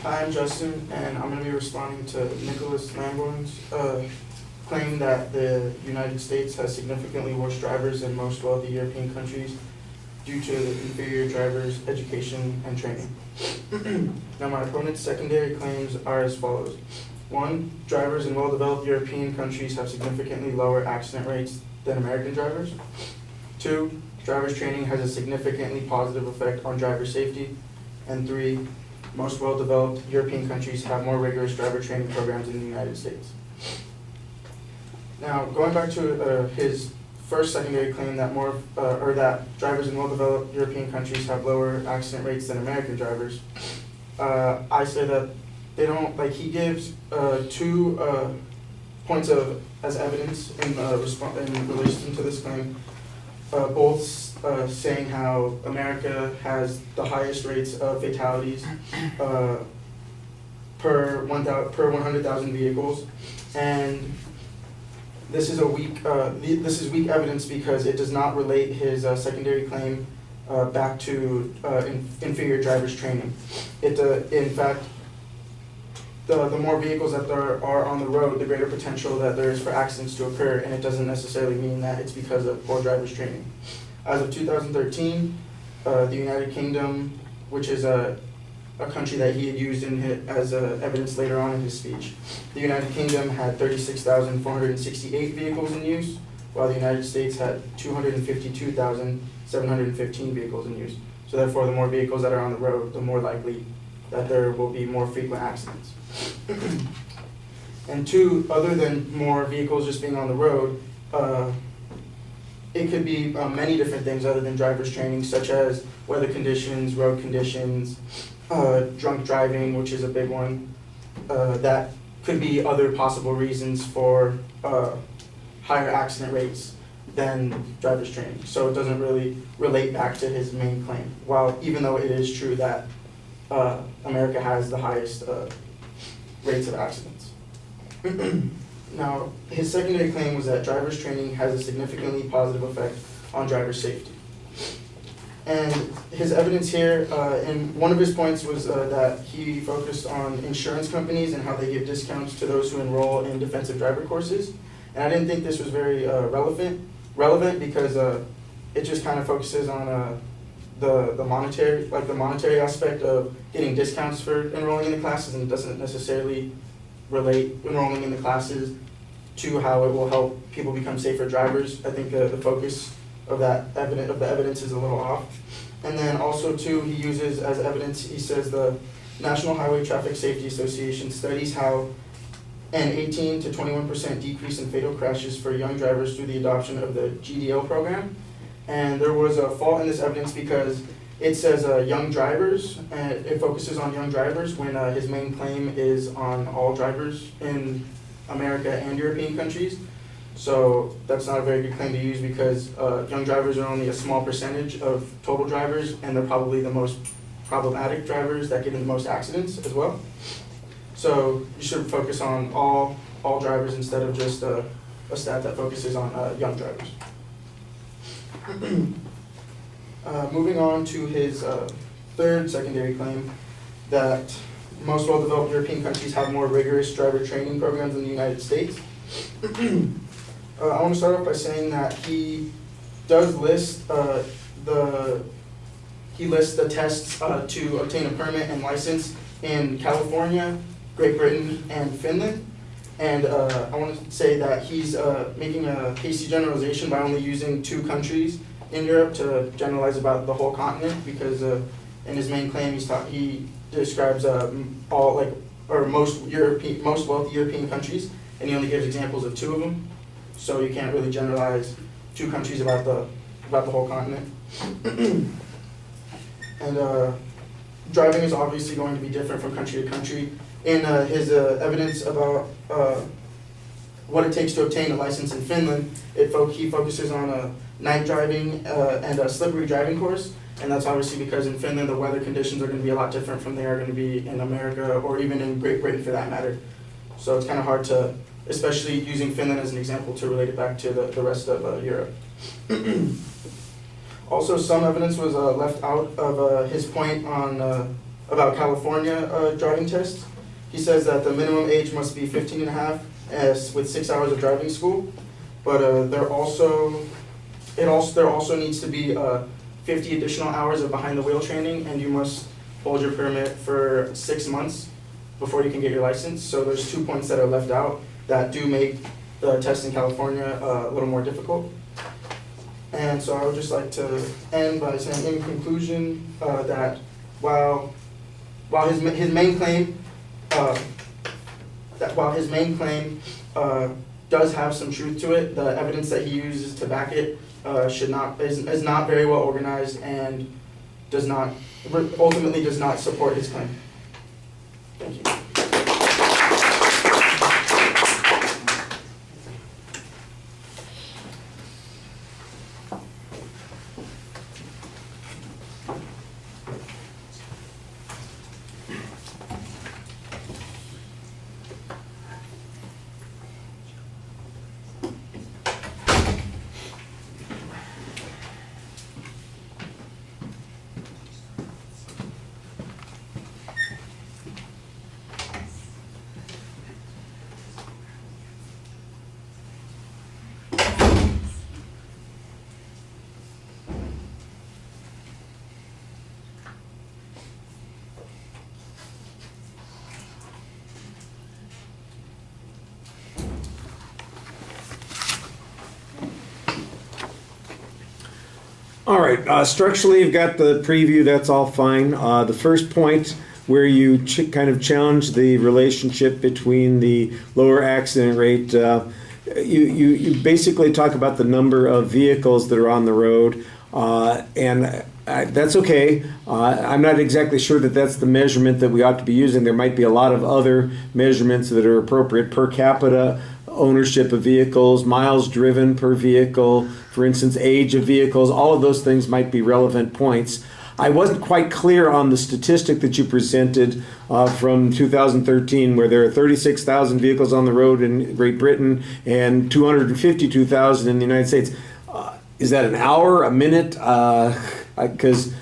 Hi, I'm Justin, and I'm going to be responding to Nicholas Lamborn's claim that the United States has significantly worse drivers than most wealthy European countries due to the inferior drivers' education and training. Now, my opponent's secondary claims are as follows. 1. Drivers in well-developed European countries have significantly lower accident rates than American drivers. 2. Drivers' training has a significantly positive effect on driver safety. And 3. Most well-developed European countries have more rigorous driver training programs than the United States. Now, going back to his first secondary claim that that drivers in well-developed European countries have lower accident rates than American drivers, I say that they don't. Like, he gives 2 points as evidence in relation to this claim, both saying how America has the highest rates of fatalities per 100,000 vehicles, and this is weak evidence because it does not relate his secondary claim back to inferior drivers training. In fact, the more vehicles that there are on the road, the greater potential that there is for accidents to occur, and it doesn't necessarily mean that it's because of poor drivers training. As of 2013, the United Kingdom, which is a country that he had used as evidence later on in his speech, the United Kingdom had 36,468 vehicles in use, while the United States had 252,715 vehicles in use. So therefore, the more vehicles that are on the road, the more likely that there will be more frequent accidents. And 2, other than more vehicles just being on the road, it could be many different things other than driver's training, such as weather conditions, road conditions, drunk driving, which is a big one. That could be other possible reasons for higher accident rates than driver's training. So it doesn't really relate back to his main claim, even though it is true that America has the highest rates of accidents. Now, his secondary claim was that driver's training has a significantly positive effect on driver safety. And his evidence here, and one of his points was that he focused on insurance companies and how they give discounts to those who enroll in defensive driver courses. And I didn't think this was very relevant because it just kind of focuses on the monetary aspect of getting discounts for enrolling in the classes, and it doesn't necessarily relate enrolling in the classes to how it will help people become safer drivers. I think the focus of the evidence is a little off. And then also too, he uses as evidence, he says the National Highway Traffic Safety Association studies how an 18 to 21% decrease in fatal crashes for young drivers through the adoption of the GDL program. And there was a fault in this evidence because it says young drivers, and it focuses on young drivers when his main claim is on all drivers in America and European countries. So that's not a very good claim to use because young drivers are only a small percentage of total drivers, and they're probably the most problematic drivers that get in the most accidents as well. So you should focus on all drivers instead of just a stat that focuses on young drivers. Moving on to his third secondary claim, that most well-developed European countries have more rigorous driver training programs than the United States. I want to start off by saying that he does list the tests to obtain a permit and license in California, Great Britain, and Finland. And I want to say that he's making a hasty generalization by only using 2 countries in Europe to generalize about the whole continent, because in his main claim he describes most wealthy European countries, and he only gives examples of 2 of them. So you can't really generalize 2 countries about the whole continent. And driving is obviously going to be different from country to country. In his evidence about what it takes to obtain a license in Finland, he focuses on night driving and a slippery driving course, and that's obviously because in Finland the weather conditions are going to be a lot different from they are going to be in America or even in Great Britain for that matter. So it's kind of hard to, especially using Finland as an example, to relate it back to the rest of Europe. Also, some evidence was left out of his point on about California driving test. He says that the minimum age must be 15 and a half with 6 hours of driving school, but there also needs to be 50 additional hours of behind the wheel training, and you must hold your permit for 6 months before you can get your license. So there's 2 points that are left out that do make the test in California a little more difficult. And so I would just like to end by saying, in conclusion, that while his main claim does have some truth to it, the evidence that he uses to back it is not very well organized and ultimately does not support his claim. Thank you. All right, structurally you've got the preview, that's all fine. The first point where you kind of challenge the relationship between the lower accident rate, you basically talk about the number of vehicles that are on the road, and that's okay. I'm not exactly sure that that's the measurement that we ought to be using. There might be a lot of other measurements that are appropriate. Per capita ownership of vehicles, miles driven per vehicle, for instance, age of vehicles, all of those things might be relevant points. I wasn't quite clear on the statistic that you presented from 2013, where there are 36,000 vehicles on the road in Great Britain and 252,000 in the United States. Is that an hour, a minute? Because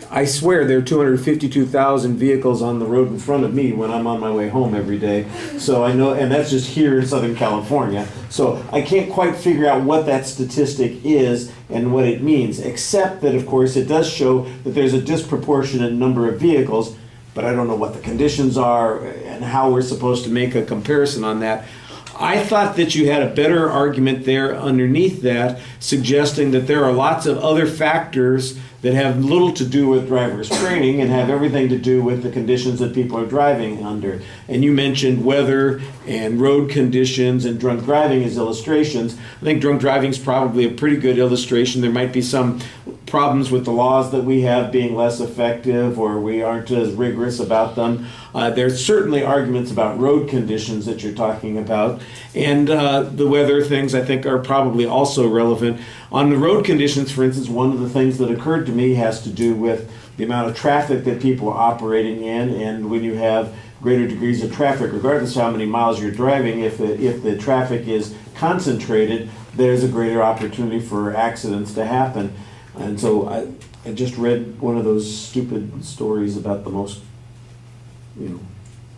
I swear there are 252,000 vehicles on the road in front of me when I'm on my way home every day. So I know, and that's just here in Southern California. So I can't quite figure out what that statistic is and what it means, except that, of course, it does show that there's a disproportionate number of vehicles, but I don't know what the conditions are and how we're supposed to make a comparison on that. I thought that you had a better argument there underneath that, suggesting that there are lots of other factors that have little to do with driver's training and have everything to do with the conditions that people are driving under. And you mentioned weather and road conditions and drunk driving as illustrations. I think drunk driving is probably a pretty good illustration. There might be some problems with the laws that we have being less effective, or we aren't as rigorous about them. There's certainly arguments about road conditions that you're talking about, and the weather things I think are probably also relevant. On the road conditions, for instance, one of the things that occurred to me has to do with the amount of traffic that people are operating in, and when you have greater degrees of traffic, regardless of how many miles you're driving, if the traffic is concentrated, there's a greater opportunity for accidents to happen. And so I just read one of those stupid stories about the most,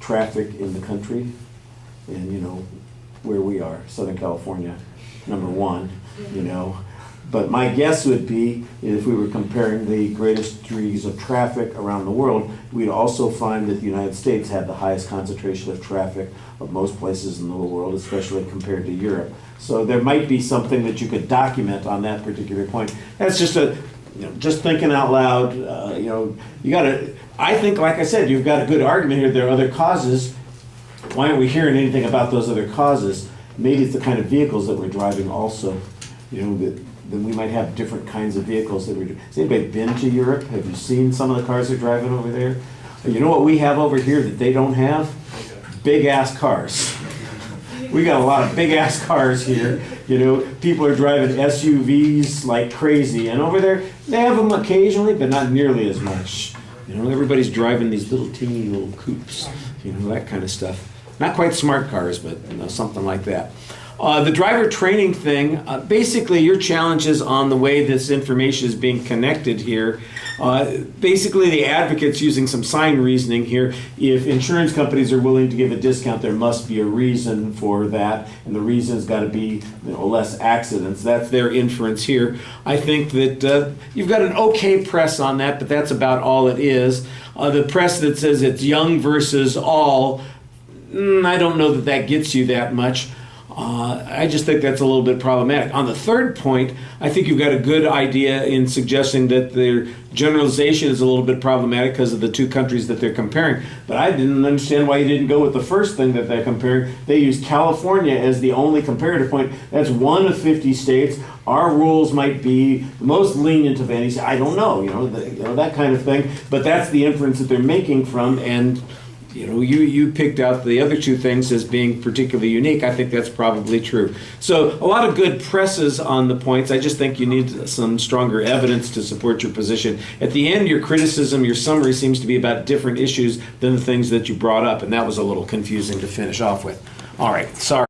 traffic in the country, and where we are, Southern California, #1, But my guess would be, if we were comparing the greatest degrees of traffic around the world, we'd also find that the United States had the highest concentration of traffic of most places in the world, especially compared to Europe. So there might be something that you could document on that particular point. That's just just thinking out loud. You got to. I think, like I said, you've got a good argument here. There are other causes. Why aren't we hearing anything about those other causes? Maybe it's the kind of vehicles that we're driving also. Then we might have different kinds of vehicles that we're doing. Has anybody been to Europe? Have you seen some of the cars they're driving over there? You know what we have over here that they don't have? Big ass cars. We got a lot of big ass cars here. People are driving SUVs like crazy, and over there they have them occasionally, but not nearly as much. Everybody's driving these little teeny little coupes, that kind of stuff. Not quite smart cars, but something like that. The driver training thing, basically your challenge is on the way this information is being connected here. Basically the advocate's using some sign reasoning here. If insurance companies are willing to give a discount, there must be a reason for that, and the reason's got to be less accidents. That's their inference here. I think that you've got an okay press on that, but that's about all it is. The press that says it's young versus all, I don't know that that gets you that much. I just think that's a little bit problematic. On the third point, I think you've got a good idea in suggesting that their generalization is a little bit problematic because of the two countries that they're comparing. But I didn't understand why you didn't go with the first thing that they're comparing. They used California as the only comparative point. That's one of 50 states. Our rules might be the most lenient of any. I don't know, that kind of thing. But that's the inference that they're making from, and you picked out the other two things as being particularly unique. I think that's probably true. So a lot of good presses on the points. I just think you need some stronger evidence to support your position. At the end, your criticism, your summary seems to be about different issues than the things that you brought up, and that was a little confusing to finish off with. All right, sorry.